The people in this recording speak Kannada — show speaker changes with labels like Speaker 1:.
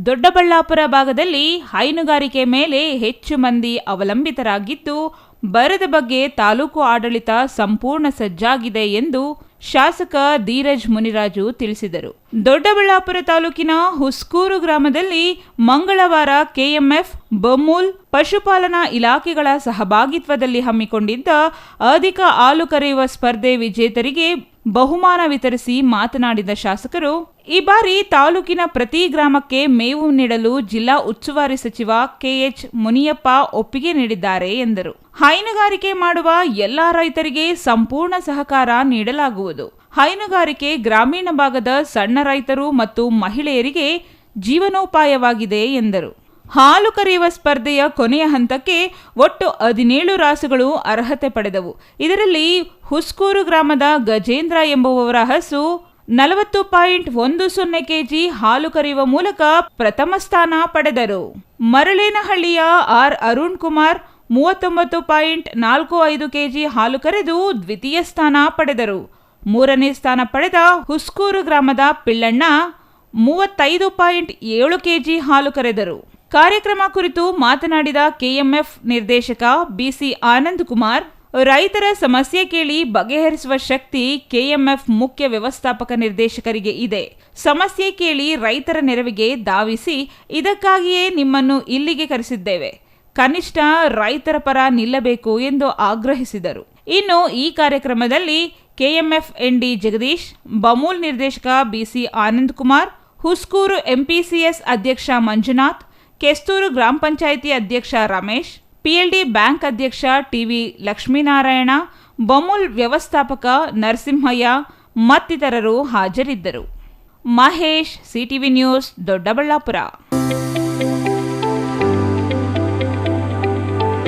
Speaker 1: ದೊಡ್ಡಬಳ್ಳಾಪುರ ಭಾಗದಲ್ಲಿ ಹೈನುಗಾರಿಕೆ ಮೇಲೆ ಹೆಚ್ಚು ಮಂದಿ ಅವಲಂಬಿತರಾಗಿದ್ದು, ಬರದ ಬಗ್ಗೆ ತಾಲೂಕು ಆಡಳಿತ ಸಂಪೂರ್ಣ ಸಜ್ಜಾಗಿದೆ ಎಂದು ಶಾಸಕ ಧೀರಜ್ ಮುನಿರಾಜು ತಿಳಿಸಿದರು. ದೊಡ್ಡಬಳ್ಳಾಪುರ ತಾಲೂಕಿನ ಹುಸ್ಕೂರು ಗ್ರಾಮದಲ್ಲಿ ಮಂಗಳವಾರ ಕೆಎಂಎಫ್, ಬಮೂಲ್, ಪಶುಪಾಲನಾ ಇಲಾಖೆಗಳ ಸಹಭಾಗಿತ್ವದಲ್ಲಿ ಹಮ್ಮಿಕೊಂಡಿದ್ದ ಅಧಿಕ ಹಾಲು ಕರೆಯುವ ಸ್ಪರ್ಧೆ ವಿಜೇತರಿಗೆ ಬಹುಮಾನ ವಿತರಿಸಿ ಮಾತನಾಡಿದ ಶಾಸಕರು, ಈ ಬಾರಿ ತಾಲೂಕಿನ ಪ್ರತಿ ಗ್ರಾಮಕ್ಕೆ ಮೇವು ನೀಡಲು ಜಿಲ್ಲಾ ಉಸ್ತುವಾರಿ ಸಚಿವ ಕೆಎಚ್ ಮುನಿಯಪ್ಪ ಒಪ್ಪಿಗೆ ನೀಡಿದ್ದಾರೆ ಎಂದರು. ಹೈನುಗಾರಿಕೆ ಮಾಡುವ ಎಲ್ಲಾ ರೈತರಿಗೆ ಸಂಪೂರ್ಣ ಸಹಕಾರ ನೀಡಲಾಗುವುದು. ಹೈನುಗಾರಿಕೆ ಗ್ರಾಮೀಣ ಭಾಗದ ಸಣ್ಣ ರೈತರು ಮತ್ತು ಮಹಿಳೆಯರಿಗೆ ಜೀವನೋಪಾಯವಾಗಿದೆ ಎಂದರು. ಹಾಲು ಕರೆಯುವ ಸ್ಪರ್ಧೆಯ ಕೊನೆಯ ಹಂತಕ್ಕೆ ಒಟ್ಟು 17 ರಾಸುಗಳು ಅರ್ಹತೆ ಪಡೆದವು. ಇದರಲ್ಲಿ ಹುಸ್ಕೂರು ಗ್ರಾಮದ ಗಜೇಂದ್ರ ಎಂಬುವವರ ಹಸು 40.10 ಕೆಜಿ ಹಾಲು ಕರೆಯುವ ಮೂಲಕ ಪ್ರಥಮ ಸ್ಥಾನ ಪಡೆದರು. ಮರಳೇನಹಳ್ಳಿಯ ಆರ್ ಅರುಣ್ ಕುಮಾರ್ 39.45 ಕೆಜಿ ಹಾಲು ಕರೆದು ದ್ವಿತೀಯ ಸ್ಥಾನ ಪಡೆದರು. ಮೂರನೇ ಸ್ಥಾನ ಪಡೆದ ಹುಸ್ಕೂರು ಗ್ರಾಮದ ಪಿಳ್ಳಣ್ಣ 35.7 ಕೆಜಿ ಹಾಲು ಕರೆದರು. ಕಾರ್ಯಕ್ರಮ ಕುರಿತು ಮಾತನಾಡಿದ ಕೆಎಂಎಫ್ ನಿರ್ದೇಶಕ ಬಿಸಿ ಆನಂದ್ ಕುಮಾರ್, ರೈತರ ಸಮಸ್ಯೆ ಕೇಳಿ ಬಗೆಹರಿಸುವ ಶಕ್ತಿ ಕೆಎಂಎಫ್ ಮುಖ್ಯ ವ್ಯವಸ್ಥಾಪಕ ನಿರ್ದೇಶಕರಿಗೆ ಇದೆ. ಸಮಸ್ಯೆ ಕೇಳಿ ರೈತರ ನೆರವಿಗೆ ಧಾವಿಸಿ, ಇದಕ್ಕಾಗಿಯೇ ನಿಮ್ಮನ್ನು ಇಲ್ಲಿಗೆ ಕರೆಸಿದ್ದೇವೆ. ಕನಿಷ್ಠ ರೈತರ ಪರ ನಿಲ್ಲಬೇಕು ಎಂದು ಆಗ್ರಹಿಸಿದರು. ಇನ್ನು ಈ ಕಾರ್ಯಕ್ರಮದಲ್ಲಿ ಕೆಎಂಎಫ್ ಎನ್ಡಿ ಜಗದೀಶ್, ಬಮೂಲ್ ನಿರ್ದೇಶಕ ಬಿಸಿ ಆನಂದ್ ಕುಮಾರ್, ಹುಸ್ಕೂರು ಎಂಪಿಸಿಎಸ್ ಅಧ್ಯಕ್ಷ ಮಂಜುನಾಥ್, ಕೆಸ್ತೂರು ಗ್ರಾಮ ಪಂಚಾಯಿತಿ ಅಧ್ಯಕ್ಷ ರಮೇಶ್, ಪಿಎಲ್ಡಿ ಬ್ಯಾಂಕ್ ಅಧ್ಯಕ್ಷ ಟಿವಿ ಲಕ್ಷ್ಮೀನಾರಾಯಣ, ಬಮೂಲ್ ವ್ಯವಸ್ಥಾಪಕ ನರಸಿಂಹಯ್ಯ ಮತ್ತಿತರರು ಹಾಜರಿದ್ದರು. Mahesh, CTV news, Doddaballapura.